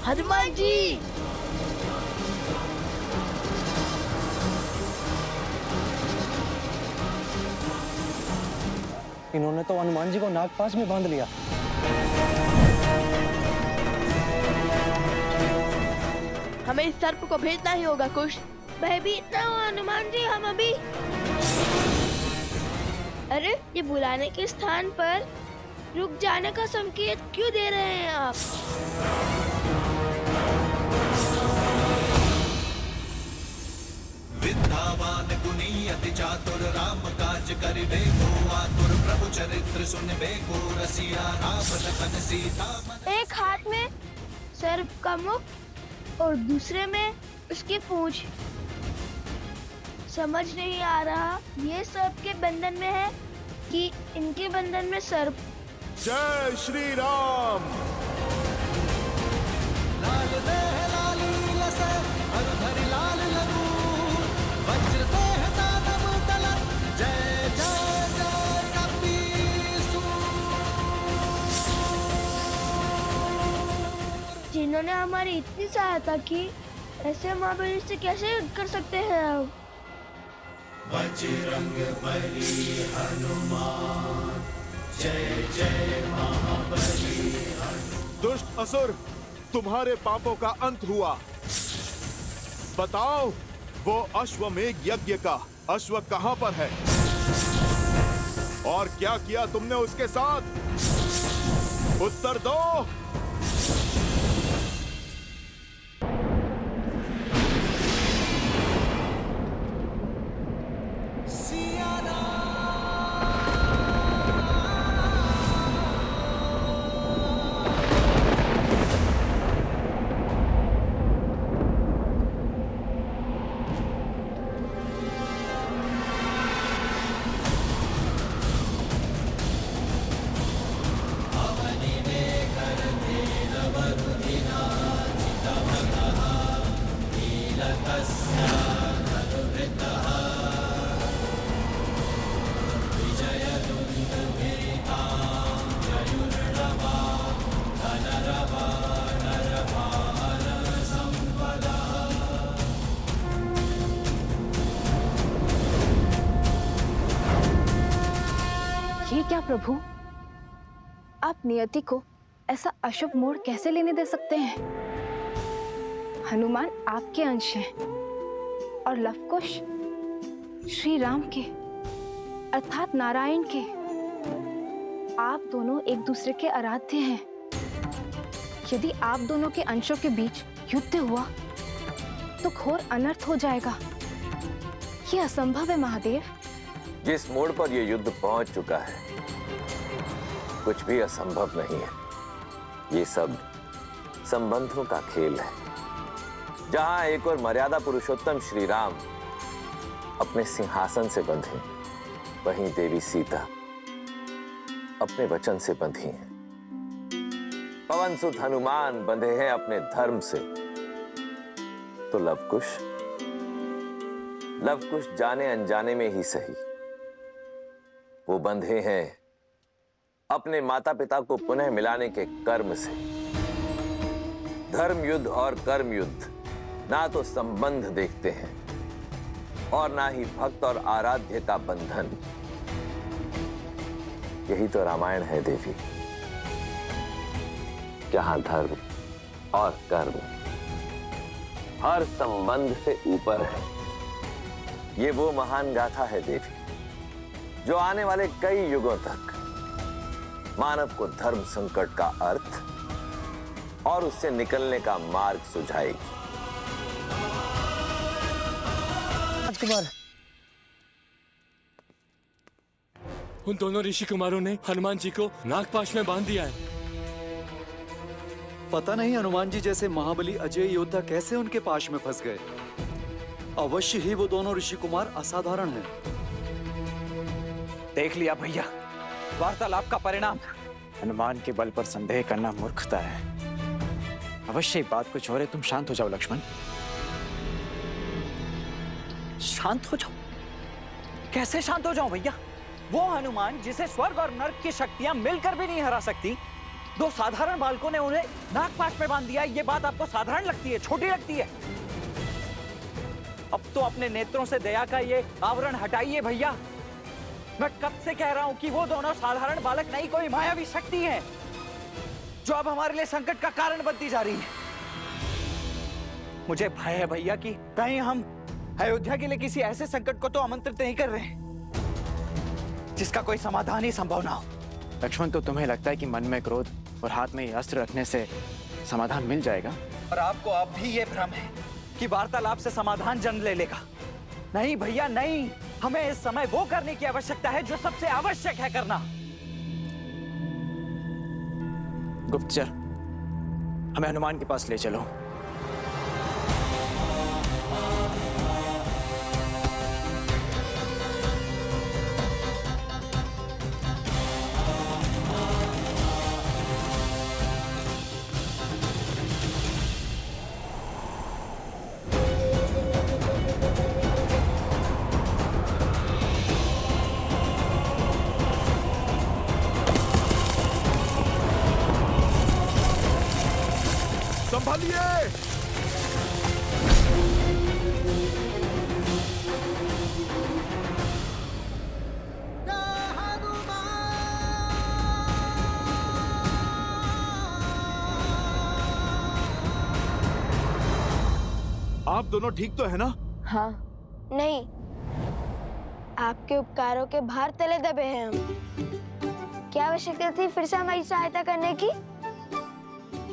हनुमान जी। इन्होंने तो हनुमान जी को नागपाश में बांध लिया। हमें इस सर्प को भेजना ही होगा कुश। भयभीत ना हो हनुमान जी, हम अभी। अरे ये बुलाने के स्थान पर रुक जाने का संकेत क्यों दे रहे हैं आप? विद्यावान गुणी अति चातुर राम काज करिबे को आतुर प्रभु चरित्र सुनबे को रसिया राम लखन सीता मन। एक हाथ में सर्प का मुख और दूसरे में उसकी पूंछ। समझ नहीं आ रहा ये सर्प के बंधन में है कि इनके बंधन में सर्प। जय श्री राम। लाल देह लाली लसे हर धरि लाल लगू वज्र देह दानव तलन जय जय जय कपीसु। जिन्होंने हमारी इतनी सहायता की, ऐसे महाबली से कैसे युद्ध कर सकते हैं अब? बजरंग बली हनुमान जय जय महाबली। दुष्ट असुर, तुम्हारे पापों का अंत हुआ। बताओ वो अश्वमेध यज्ञ का अश्व कहां पर है और क्या किया तुमने उसके साथ? उत्तर दो। ये क्या प्रभु, आप नियति को ऐसा अशुभ मोड़ कैसे लेने दे सकते हैं? हनुमान आपके अंश हैं और लवकुश श्री राम के अर्थात नारायण के। आप दोनों एक दूसरे के आराध्य हैं। यदि आप दोनों के अंशों के बीच युद्ध हुआ तो घोर अनर्थ हो जाएगा। ये असंभव है महादेव। जिस मोड़ पर यह युद्ध पहुंच चुका है, कुछ भी असंभव नहीं है। ये सब संबंधों का खेल है। जहां एक और मर्यादा पुरुषोत्तम श्री राम अपने सिंहासन से बंधे, वहीं देवी सीता अपने वचन से बंधी हैं। पवन सुत हनुमान बंधे हैं अपने धर्म से, तो लवकुश जाने अनजाने में ही सही, वो बंधे हैं अपने माता पिता को पुनः मिलाने के कर्म से। धर्म युद्ध और कर्म युद्ध ना तो संबंध देखते हैं और ना ही भक्त और आराध्य का बंधन। यही तो रामायण है देवी, जहां धर्म और कर्म हर संबंध से ऊपर है। ये वो महान गाथा है देवी, जो आने वाले कई युगों तक मानव को धर्म संकट का अर्थ और उससे निकलने का मार्ग सुझाएगी। राजकुमार, उन दोनों ऋषि कुमारों ने हनुमान जी को नागपाश में बांध दिया है। पता नहीं हनुमान जी जैसे महाबली अजय योद्धा कैसे उनके पाश में फंस गए। अवश्य ही वो दोनों ऋषि कुमार असाधारण हैं। देख लिया भैया, वार्तालाप का परिणाम। हनुमान के बल पर संदेह करना मूर्खता है। अवश्य बात कुछ और है। तुम शांत हो जाओ लक्ष्मण, शांत हो जाओ। कैसे शांत हो जाओ भैया? वो हनुमान जिसे स्वर्ग और नर्क की शक्तियां मिलकर भी नहीं हरा सकती, दो साधारण बालकों ने उन्हें नागपाश में बांध दिया। ये बात आपको साधारण लगती है, छोटी लगती है? अब तो अपने नेत्रों से दया का ये आवरण हटाइए भैया। मैं कब से कह रहा हूं कि वो दोनों साधारण बालक नहीं, कोई मायावी शक्ति है जो अब हमारे लिए संकट का कारण बनती जा रही है। मुझे भय है भैया कि कहीं हम अयोध्या के लिए किसी ऐसे संकट को तो आमंत्रित नहीं कर रहे जिसका कोई समाधान ही संभव ना हो। लक्ष्मण, तो तुम्हें लगता है कि मन में क्रोध और हाथ में अस्त्र रखने से समाधान मिल जाएगा? और आपको अब भी ये भ्रम है कि वार्तालाप से समाधान जन्म ले लेगा। नहीं भैया नहीं, हमें इस समय वो करने की आवश्यकता है जो सबसे आवश्यक है करना। गुप्तचर, हमें हनुमान के पास ले चलो। संभालिए। आप दोनों ठीक तो है ना? हाँ। नहीं, आपके उपकारों के भार तले दबे हैं हम। क्या आवश्यकता थी फिर से हमारी सहायता करने की?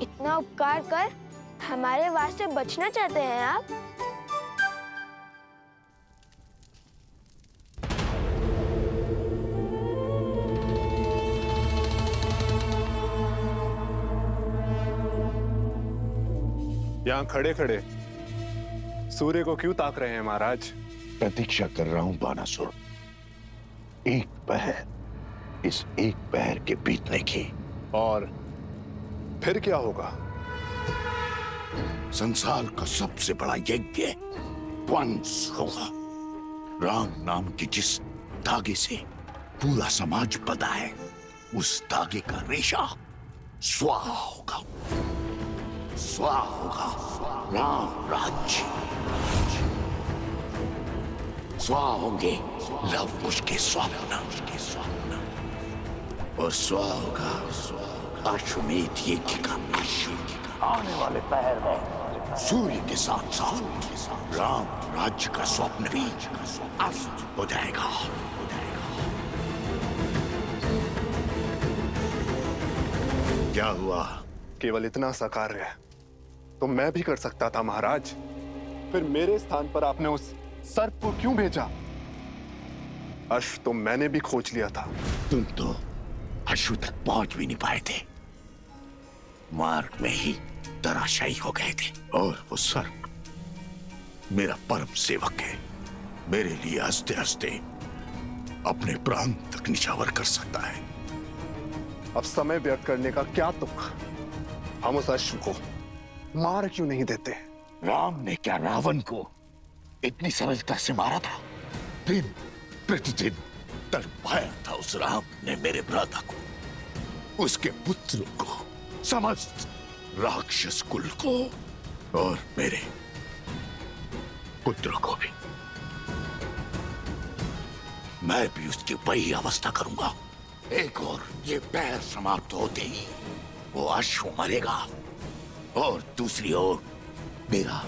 इतना उपकार कर हमारे वास्ते बचना चाहते हैं आप? यहाँ खड़े खड़े सूर्य को क्यों ताक रहे हैं महाराज? प्रतीक्षा कर रहा हूं बानासुर, एक पहर, इस एक पहर के बीतने की। और फिर क्या होगा? संसार का सबसे बड़ा यज्ञ ध्वंस होगा। राम नाम की जिस धागे से पूरा समाज बंधा है, उस धागे का रेशा स्वाहा होगा। स्वाहा होगा राम राज्य। स्वाहा होंगे लव कुश के स्वप्न, और स्वाहा होगा अश्वमेध यज्ञ का अश्व। आने वाले पहर में सूर्य के साथ साथ राम राज्य का स्वप्न भी अस्त हो जाएगा। क्या हुआ? केवल इतना सा कार्य तो मैं भी कर सकता था महाराज। फिर मेरे स्थान पर आपने उस सर्प को क्यों भेजा? अश्व तो मैंने भी खोज लिया था। तुम तो अश्व तक पहुंच भी नहीं पाए थे, मार्ग में ही धराशायी हो गए थे। और वो सर्प मेरा परम सेवक है, मेरे लिए हंसते हंसते अपने प्राण तक निछावर कर सकता है। अब समय व्यर्थ करने का क्या तुक? हम उस अश्व को मार क्यों नहीं देते? राम ने क्या रावण को इतनी सरलता से मारा था? दिन प्रतिदिन तड़पाया था उस राम ने मेरे भ्राता को, उसके पुत्र को, समस्त राक्षस कुल को, और मेरे पुत्र को भी। मैं भी उसकी वही अवस्था करूंगा। एक और ये पैर समाप्त होते ही वो अश्व मरेगा, और दूसरी ओर मेरा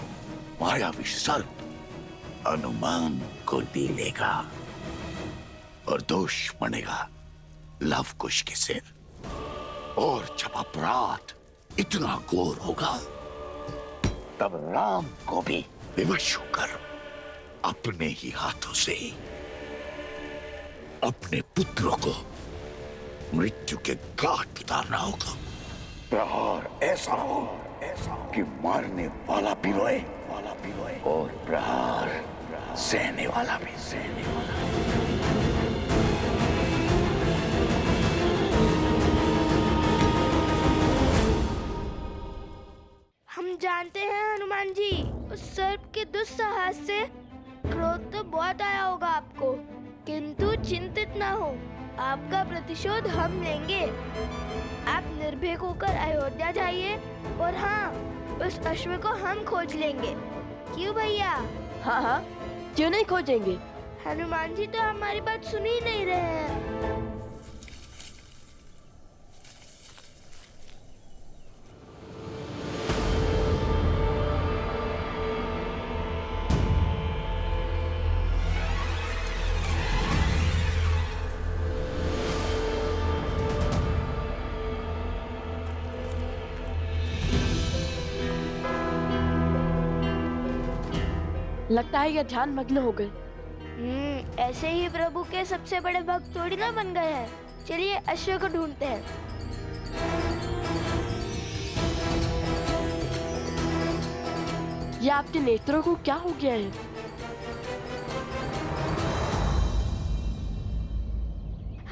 मायावी सर्प हनुमान को ले लेगा, और दोष बनेगा लव कुश के सिर। और जब अपराध इतना घोर होगा, तब राम को भी विवश होकर अपने ही हाथों से अपने पुत्रों को मृत्यु के घाट उतारना होगा। प्रहार ऐसा हो कि मारने वाला भी रोए, और प्रहार सहने वाला भी सहने वाला। हम जानते हैं हनुमान जी, उस सर्प के दुस्साहस से क्रोध तो बहुत आया होगा आपको, किंतु चिंतित ना हो, आपका प्रतिशोध हम लेंगे। आप निर्भीक होकर अयोध्या जाइए और हाँ, उस अश्व को हम खोज लेंगे। क्यों भैया? हाँ हाँ, क्यों नहीं खोजेंगे? हनुमान जी तो हमारी बात सुन ही नहीं रहे हैं। लगता है ये ध्यान मग्न हो गए। ऐसे ही प्रभु के सबसे बड़े भक्त थोड़ी ना बन गए हैं। चलिए अश्व को ढूंढते हैं। ये आपके नेत्रों को क्या हो गया है?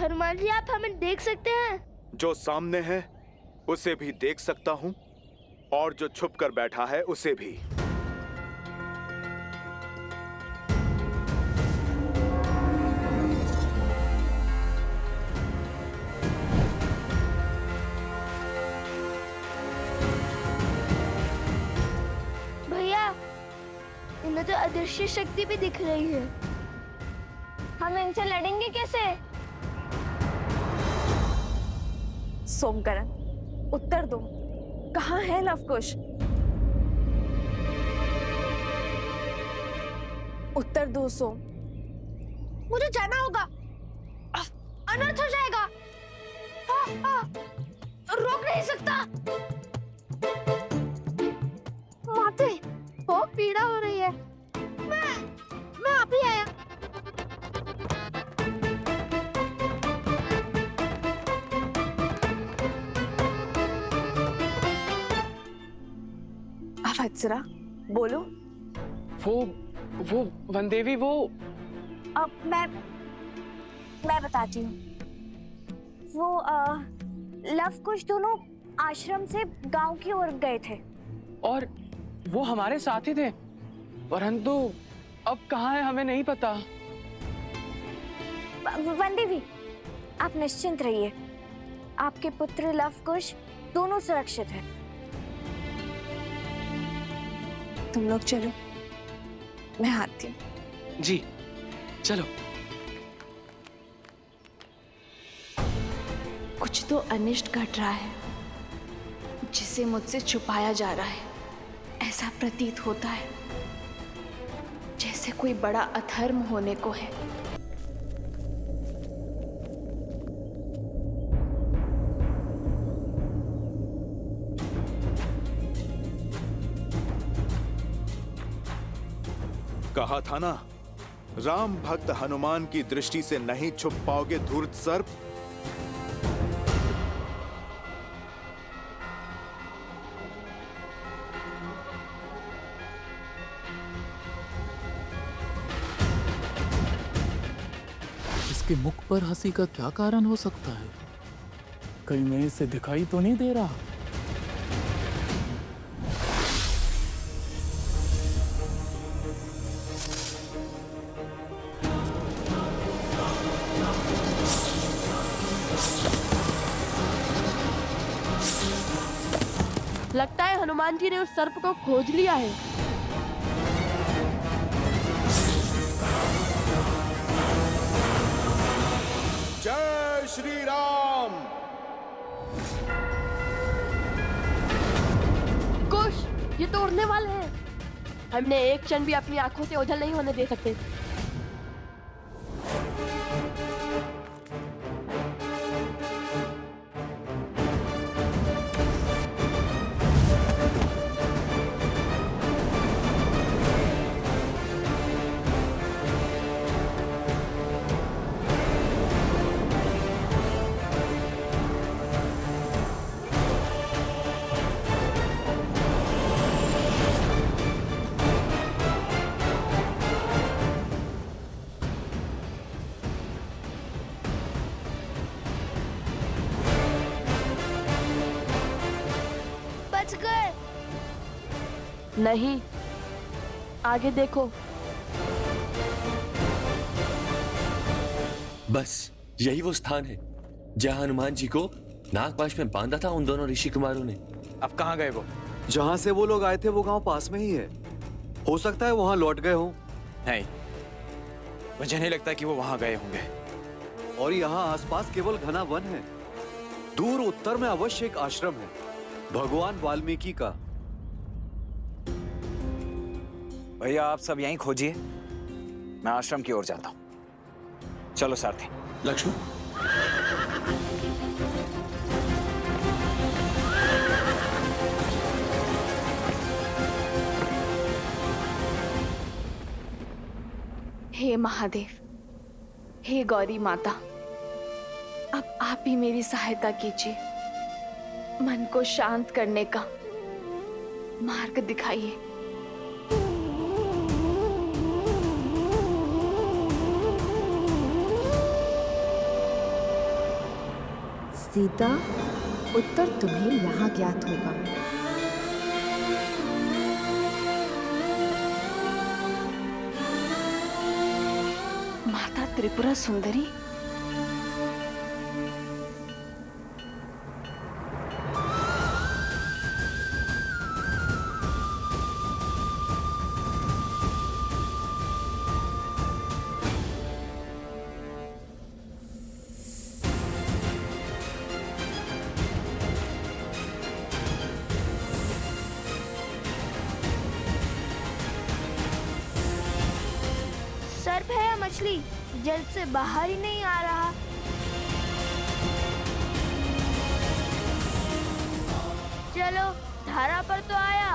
हनुमान जी, आप हमें देख सकते हैं? जो सामने है उसे भी देख सकता हूँ और जो छुप कर बैठा है उसे भी। इनमें तो अदृश्य शक्ति भी दिख रही है। हम इनसे लड़ेंगे कैसे? सोमकरण, उत्तर दो, कहाँ है लवकुश? उत्तर दो सोम। मुझे जाना होगा, अनर्थ हो जाएगा। रोक नहीं सकता। माते, बहुत पीड़ा हो रही है। मैं अभी आया। अवत्सरा, बोलो। वो वनदेवी, वो अब मैं बताती हूँ। वो लवकुश दोनों आश्रम से गांव की ओर गए थे और वो हमारे साथ ही थे, परंतु अब कहाँ है हमें नहीं पता। वनदेवी, आप निश्चिंत रहिए, आपके पुत्र लवकुश दोनों सुरक्षित हैं। तुम लोग चलो, मैं आती हूँ। जी चलो। कुछ तो अनिष्ट घट रहा है जिसे मुझसे छुपाया जा रहा है। ऐसा प्रतीत होता है जैसे कोई बड़ा अधर्म होने को है। कहा था ना, राम भक्त हनुमान की दृष्टि से नहीं छुप पाओगे धूर्त सर्प। इसके मुख पर हंसी का क्या कारण हो सकता है? कहीं मैं इसे दिखाई तो नहीं दे रहा? लगता है हनुमान जी ने उस सर्प को खोज लिया है। जय श्री राम। कुश, ये तो उड़ने वाले हैं। हमने एक क्षण भी अपनी आंखों से ओझल नहीं होने दे सकते। नहीं, आगे देखो। बस यही वो स्थान है जहाँ हनुमान जी को नागपाश में बांधा था उन दोनों ऋषि कुमारों ने। अब कहाँ गए वो? जहाँ से वो लोग आए थे वो गांव पास में ही है। हो सकता है वहां लौट गए हो। नहीं, मुझे नहीं लगता कि वो वहां गए होंगे। और यहाँ आसपास केवल घना वन है। दूर उत्तर में अवश्य एक आश्रम है, भगवान वाल्मीकि का। भैया आप सब यहीं खोजिए, मैं आश्रम की ओर जाता हूं। चलो सारथी। लक्ष्मण, हे महादेव, हे गौरी माता, अब आप ही मेरी सहायता कीजिए। मन को शांत करने का मार्ग दिखाइए। सीता, उत्तर तुम्हें यहाँ ज्ञात होगा। माता त्रिपुरा सुंदरी, सर्प है या मछली, जल से बाहर ही नहीं आ रहा। चलो, धारा पर तो आया।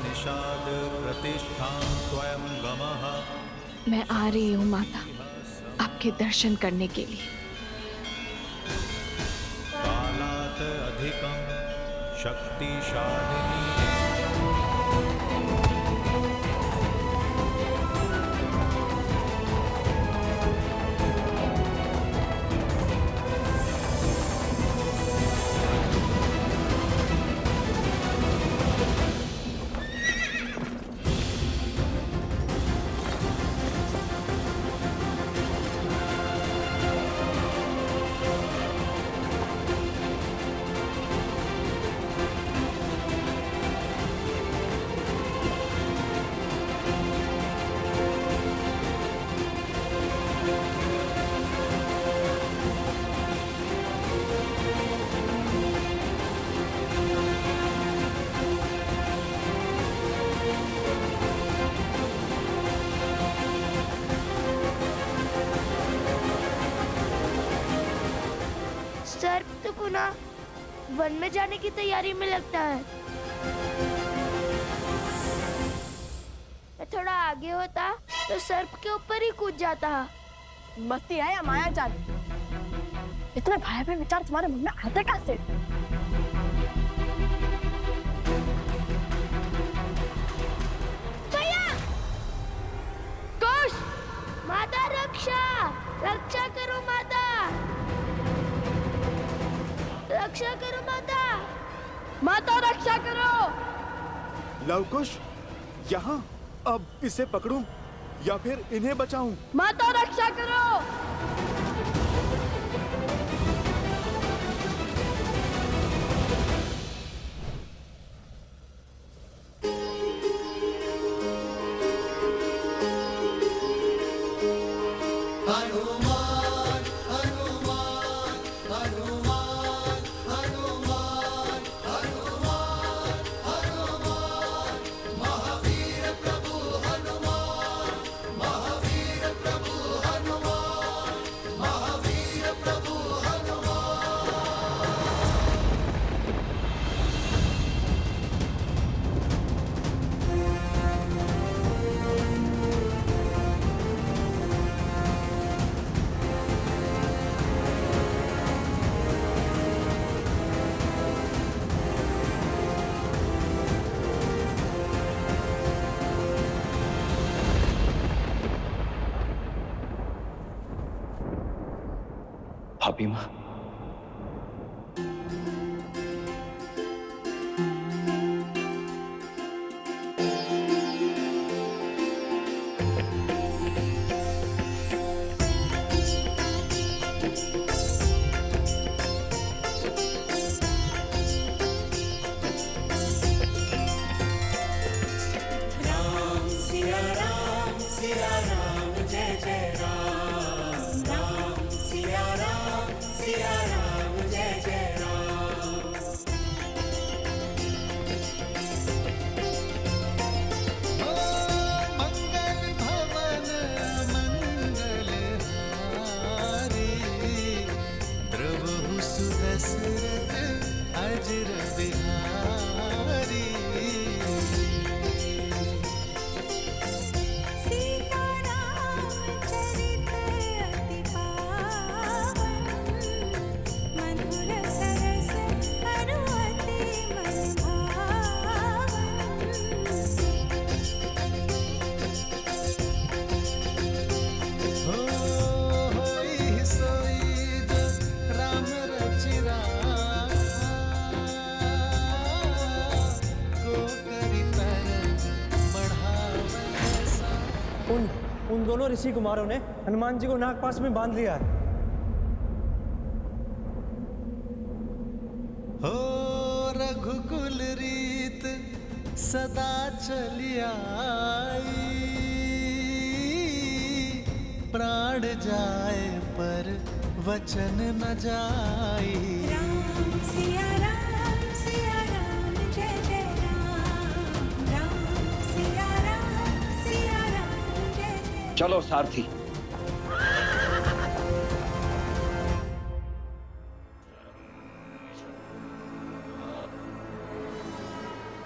निषाद प्रतिष्ठां त्वयं गमः। मैं आ रही हूँ माता, आपके दर्शन करने के लिए। कालात् अधिकं शक्तिशालिनी। सर्प तो पुनः वन में जाने की तैयारी में लगता है। मैं थोड़ा आगे होता तो सर्प के ऊपर ही कूद जाता। मस्ती है या माया जाल? इतने भयावह विचार तुम्हारे मन में आते कैसे? भैया! कुश! माता रक्षा! रक्षा करो माता! रक्षा करो माता! माता रक्षा करो! लवकुश, यहाँ अब इसे पकड़ूं या फिर इन्हें बचाऊं? माता रक्षा करो! भाभी माँ, उन दोनों ऋषि कुमारों ने हनुमान जी को नागपाश में बांध लिया है। हो रघुकुल रीत सदा चली आई, प्राण जाए पर वचन न जाई। राम सिया राम जय जय राम, राम सिया राम जय जय। चलो सारथी।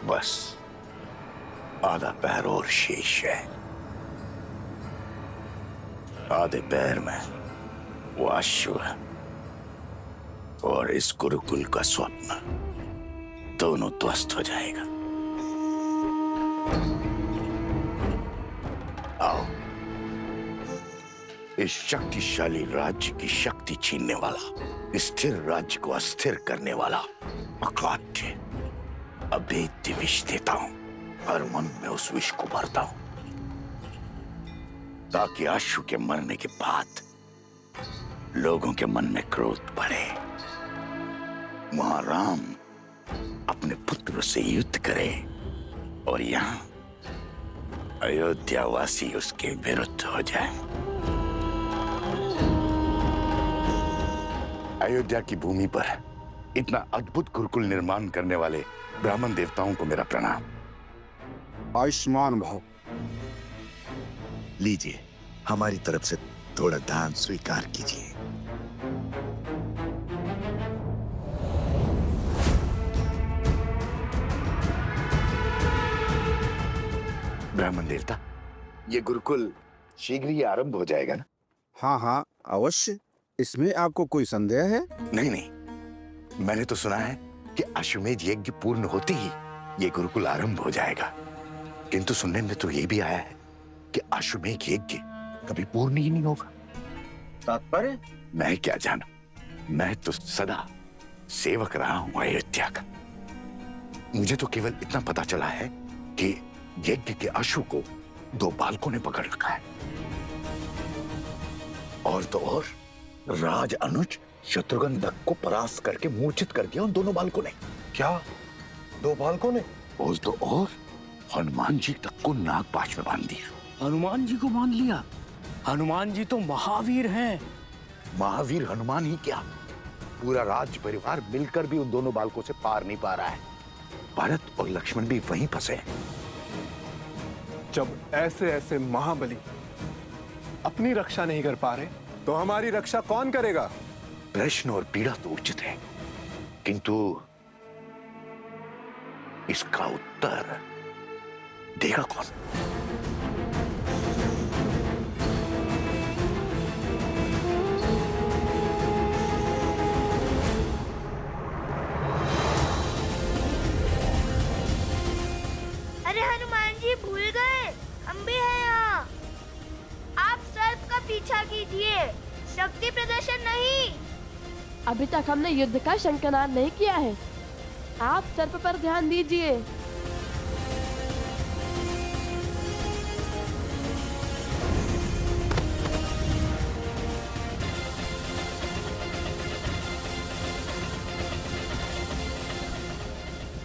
बस आधा पैर और शेष है। आधे पैर में वो अश्व और इस गुरुकुल का स्वप्न दोनों ध्वस्त हो जाएगा। आओ, इस शक्तिशाली राज्य की शक्ति छीनने वाला, स्थिर राज्य को अस्थिर करने वाला अखाद्य अभेद्य विष देता हूं। हर मन में उस विष को भरता हूं ताकि अश्व के मरने के बाद लोगों के मन में क्रोध बढ़े, वहां राम अपने पुत्र से युद्ध करे और यहाँ अयोध्यावासी उसके विरुद्ध हो जाए। अयोध्या की भूमि पर इतना अद्भुत गुरुकुल निर्माण करने वाले ब्राह्मण देवताओं को मेरा प्रणाम। आयुष्मान भव। लीजिए, हमारी तरफ से थोड़ा दान स्वीकार कीजिए। ब्राह्मण देवता, ये गुरुकुल शीघ्र ही आरंभ हो जाएगा ना? हाँ हाँ अवश्य। इसमें आपको कोई संदेह है? नहीं नहीं, मैंने तो सुना है कि अश्वमेध यज्ञ पूर्ण होते ही ये गुरुकुल आरंभ हो जाएगा, किंतु सुनने में तो ये भी आया है कि अश्वमेध यज्ञ कभी पूर्ण ही नहीं होगा। तात्पर्य? मैं क्या जानूं, मैं तो सदा सेवक रहा हूं अयोध्या का। मुझे तो केवल इतना पता चला है कि यज्ञ के अश्व को 2 बालकों ने पकड़ रखा है, और तो और राज अनुज शत्रुघ्न दत्त को परास्त करके मूर्छित कर दिया उन दोनों बालकों ने। क्या 2 बालकों ने? और तो और हनुमान जी तक को नागपाश में बांध दिया। हनुमान जी को बांध लिया? हनुमान जी तो महावीर हैं। महावीर हनुमान ही क्या, पूरा राज्य परिवार मिलकर भी उन दोनों बालकों से पार नहीं पा रहा है। भरत और लक्ष्मण भी वहीं फंसे हैं। जब ऐसे ऐसे महाबली अपनी रक्षा नहीं कर पा रहे, तो हमारी रक्षा कौन करेगा? प्रश्न और पीड़ा तो उचित है, किंतु इसका उत्तर देगा कौन? अरे हनुमान जी भूल गए, हम भी हैं यहाँ। आप सर्प का पीछा कीजिए, शक्ति प्रदर्शन नहीं। अभी तक हमने युद्ध का शंखनाद नहीं किया है। आप सर्प पर ध्यान दीजिए।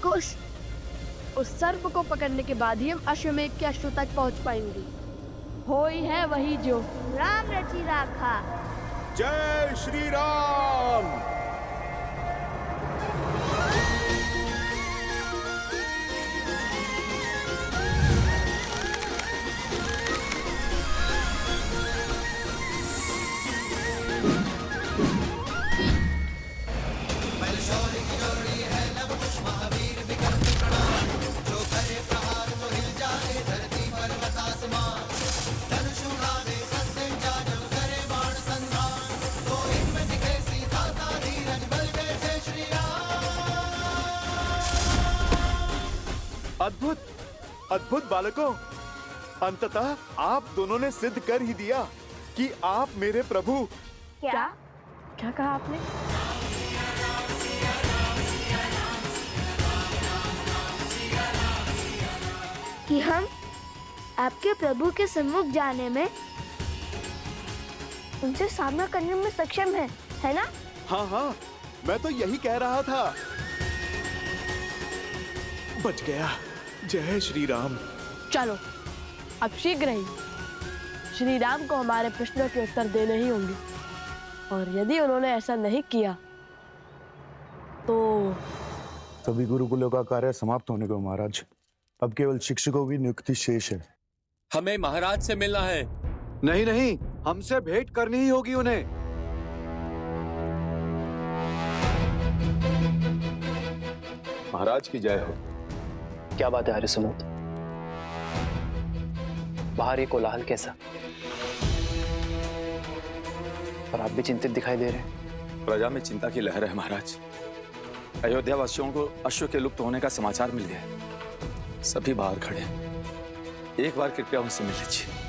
कुश, उस सर्प को पकड़ने के बाद ही हम अश्वमेध के अश्व तक पहुंच पाएंगे। हो ही है वही जो राम रची राखा। जय श्री राम। अद्भुत अद्भुत बालकों, अंततः आप दोनों ने सिद्ध कर ही दिया कि आप मेरे प्रभु। क्या क्या कहा आपने? कि हम आपके प्रभु के सम्मुख जाने में, उनसे सामना करने में सक्षम है ना? हाँ हाँ, मैं तो यही कह रहा था। बच गया। जय श्री राम। चलो अब शीघ्र ही श्री राम को हमारे प्रश्नों के उत्तर देने ही होंगे, और यदि उन्होंने ऐसा नहीं किया तो सभी गुरुकुलों का कार्य समाप्त होने को महाराज। अब केवल शिक्षकों की नियुक्ति शेष है। हमें महाराज से मिलना है। नहीं नहीं, हमसे भेंट करनी ही होगी उन्हें। महाराज की जय हो। क्या बात है हरिसुमंत? बाहर ये कोलाहल कैसा? और आप भी चिंतित दिखाई दे रहे हैं। प्रजा में चिंता की लहर है महाराज। अयोध्या वासियों को अश्व के लुप्त होने का समाचार मिल गया। सभी बाहर खड़े हैं। एक बार कृपया उनसे मिल लीजिए।